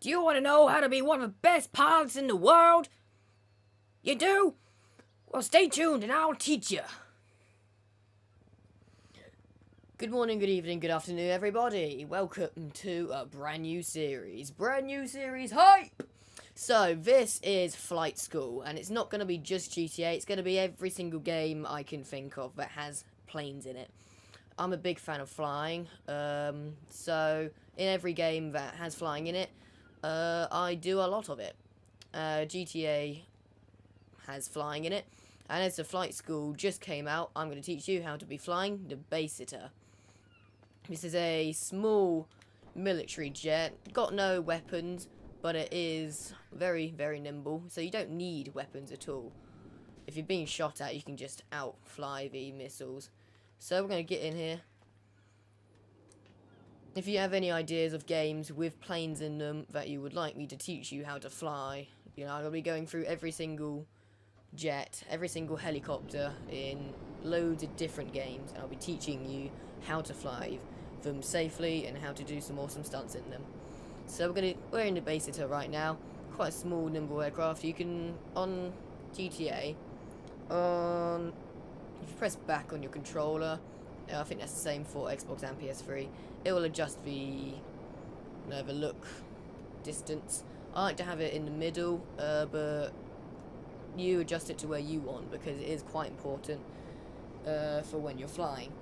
Do you want to know how to be one of the best pilots in the world? You do? Well, stay tuned and I'll teach you. Good morning, good evening, good afternoon, everybody. Welcome to a brand new series. Hype! So, this is Flight School, and it's not going to be just GTA, it's going to be every single game I can think of that has planes in it. I'm a big fan of flying, so in every game that has flying in it, I do a lot of it. GTA has flying in it, and as the Flight School just came out, I'm going to teach you how to be flying the Besra. This is a small military jet, got no weapons, but it is very, very nimble, so you don't need weapons at all. If you're being shot at, you can just outfly the missiles. So we're going to get in here. If you have any ideas of games with planes in them that you would like me to teach you how to fly, I'm going to be going through every single jet, every single helicopter in loads of different games, and I'll be teaching you how to fly them safely and how to do some awesome stunts in them. So we're in the Besra right now. Quite a small, nimble aircraft. You can, on GTA, if you press back on your controller, I think that's the same for Xbox and PS3, it will adjust the look distance. I like to have it in the middle, but you adjust it to where you want because it is quite important for when you're flying.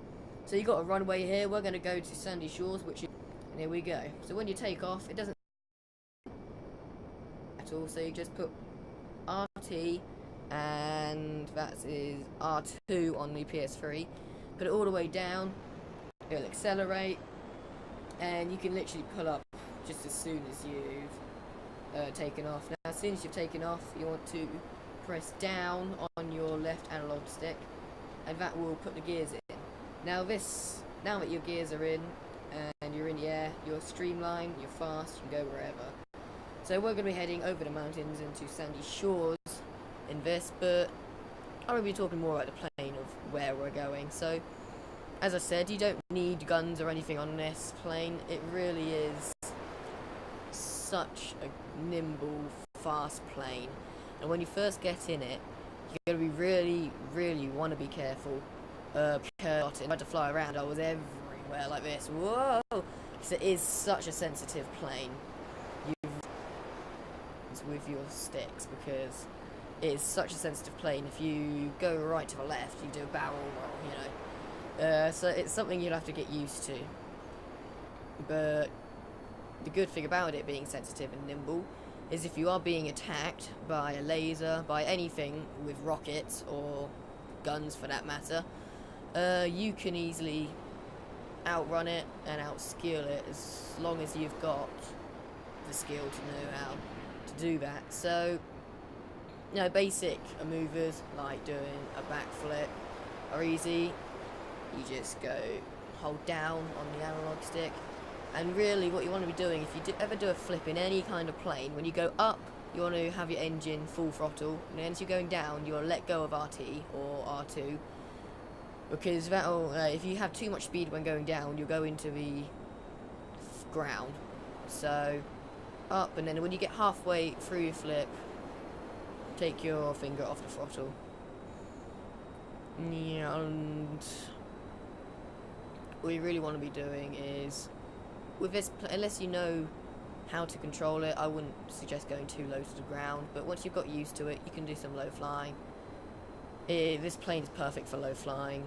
So you got a runway here. We're going to go to Sandy Shores, and here we go. So when you take off, it doesn't at all. So you just put RT, and that is R2 on the PS3. Put it all the way down. It'll accelerate, and you can literally pull up just as soon as you've taken off. Now, as soon as you've taken off, you want to press down on your left analog stick, and that will put the gears in. Now that your gears are in and you're in the air, you're streamlined, you're fast, you can go wherever. So we're going to be heading over the mountains into Sandy Shores in this, but I'm going to be talking more about the plane of where we're going. So, as I said, you don't need guns or anything on this plane. It really is such a nimble, fast plane. And when you first get in it, you're going to be really, really want to be careful. Because I tried to fly around, I was everywhere like this. Whoa! Because it is such a sensitive plane. With your sticks, because it is such a sensitive plane. If you go right to the left, you do a barrel roll, so it's something you'll have to get used to. But the good thing about it being sensitive and nimble is if you are being attacked by a laser, by anything with rockets or guns for that matter, you can easily outrun it and outskill it as long as you've got the skill to know how to do that. So, basic maneuvers like doing a backflip are easy. You just hold down on the analog stick, and really what you want to be doing, if you ever do a flip in any kind of plane, when you go up you want to have your engine full throttle, and then as you're going down you want to let go of RT or R2, because that'll, if you have too much speed when going down, you'll go into the ground. So up, and then when you get halfway through your flip, take your finger off the throttle. And what you really want to be doing is, with this, unless you know how to control it, I wouldn't suggest going too low to the ground, but once you've got used to it, you can do some low flying. This plane is perfect for low flying,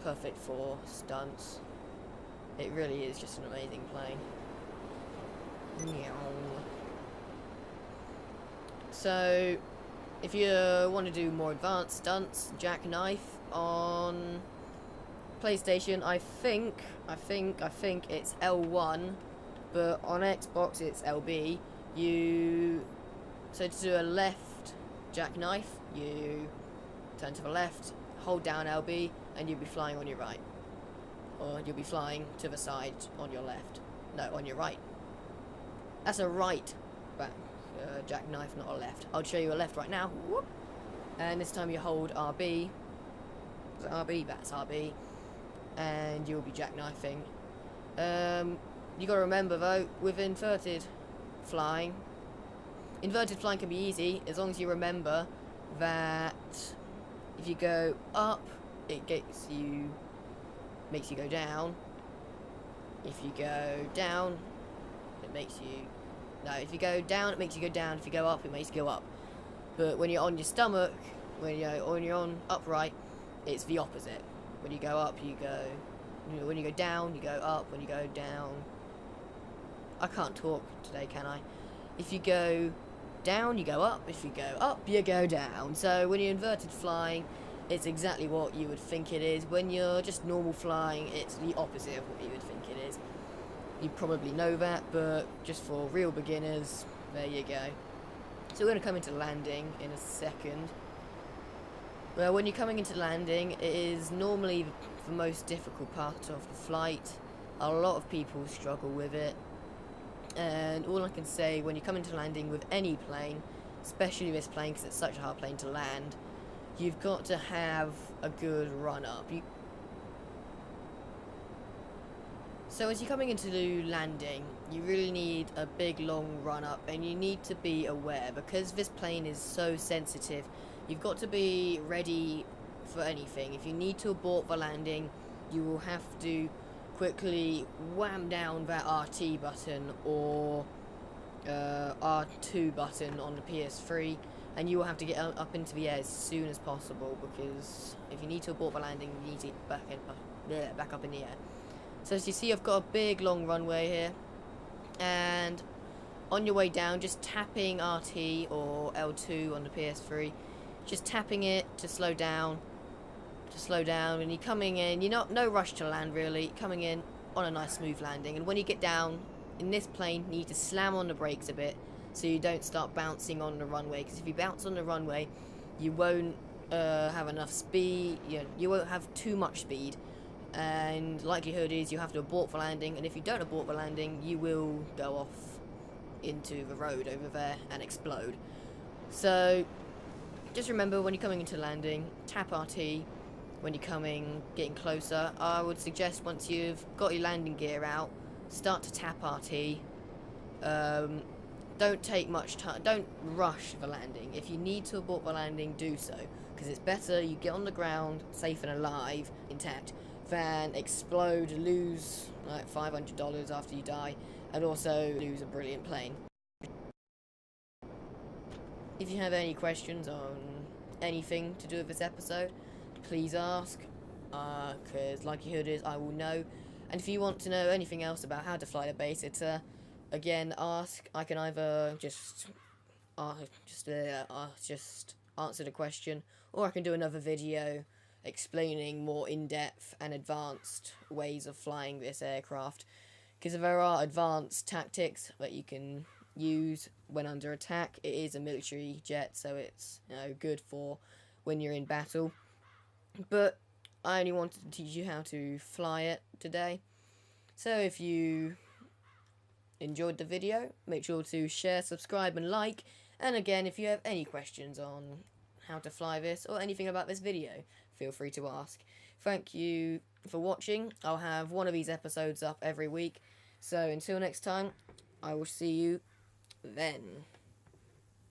perfect for stunts. It really is just an amazing plane. So, if you want to do more advanced stunts, jackknife on PlayStation, I think it's L1, but on Xbox it's LB. So to do a left jackknife, you turn to the left, hold down LB, and you'll be flying on your right. Or you'll be flying to the side on your left. No, on your right. That's a right back jackknife, not a left. I'll show you a left right now. Whoop. And this time you hold RB. Is it RB? That's RB. And you'll be jackknifing. You got to remember though, with inverted flying. Inverted flying can be easy as long as you remember that if you go up, it makes you go down. If you go down, it makes you... No, if you go down, it makes you go down. If you go up, it makes you go up. But when you're on your stomach, when you're on upright, it's the opposite. When you go up, you go... when you go down, you go up. When you go down... I can't talk today, can I? If you go down, you go up. If you go up, you go down. So when you're inverted flying, it's exactly what you would think it is. When you're just normal flying, it's the opposite of what you would think it is. You probably know that, but just for real beginners, there you go. So we're going to come into landing in a second. Well, when you're coming into landing, it is normally the most difficult part of the flight. A lot of people struggle with it. And all I can say, when you come into landing with any plane, especially this plane because it's such a hard plane to land, you've got to have a good run up. So as you're coming into landing, you really need a big long run up, and you need to be aware because this plane is so sensitive. You've got to be ready for anything. If you need to abort the landing, you will have to quickly wham down that RT button or R2 button on the PS3, and you will have to get up into the air as soon as possible, because if you need to abort the landing, you need to get back up in the air. So as you see, I've got a big long runway here, and on your way down, just tapping RT or L2 on the PS3, just tapping it to slow down, and you're coming in, no rush to land really, coming in on a nice smooth landing. And when you get down in this plane, you need to slam on the brakes a bit so you don't start bouncing on the runway, because if you bounce on the runway, you won't have enough speed, you won't have too much speed, and likelihood is you have to abort the landing, and if you don't abort the landing, you will go off into the road over there and explode. So just remember, when you're coming into landing, tap RT. When you're getting closer, I would suggest once you've got your landing gear out, start to tap RT. Don't take much time, don't rush the landing. If you need to abort the landing, do so, because it's better you get on the ground safe and alive, intact, than explode, lose like $500 after you die, and also lose a brilliant plane. If you have any questions on anything to do with this episode, please ask, because likelihood is I will know. And if you want to know anything else about how to fly the base, it's again, ask. I can either just answer the question, or I can do another video explaining more in-depth and advanced ways of flying this aircraft, because there are advanced tactics that you can use when under attack. It is a military jet, so it's good for when you're in battle. But I only wanted to teach you how to fly it today. So if you enjoyed the video, make sure to share, subscribe and like. And again, if you have any questions on how to fly this or anything about this video, feel free to ask. Thank you for watching. I'll have one of these episodes up every week. So until next time, I will see you then.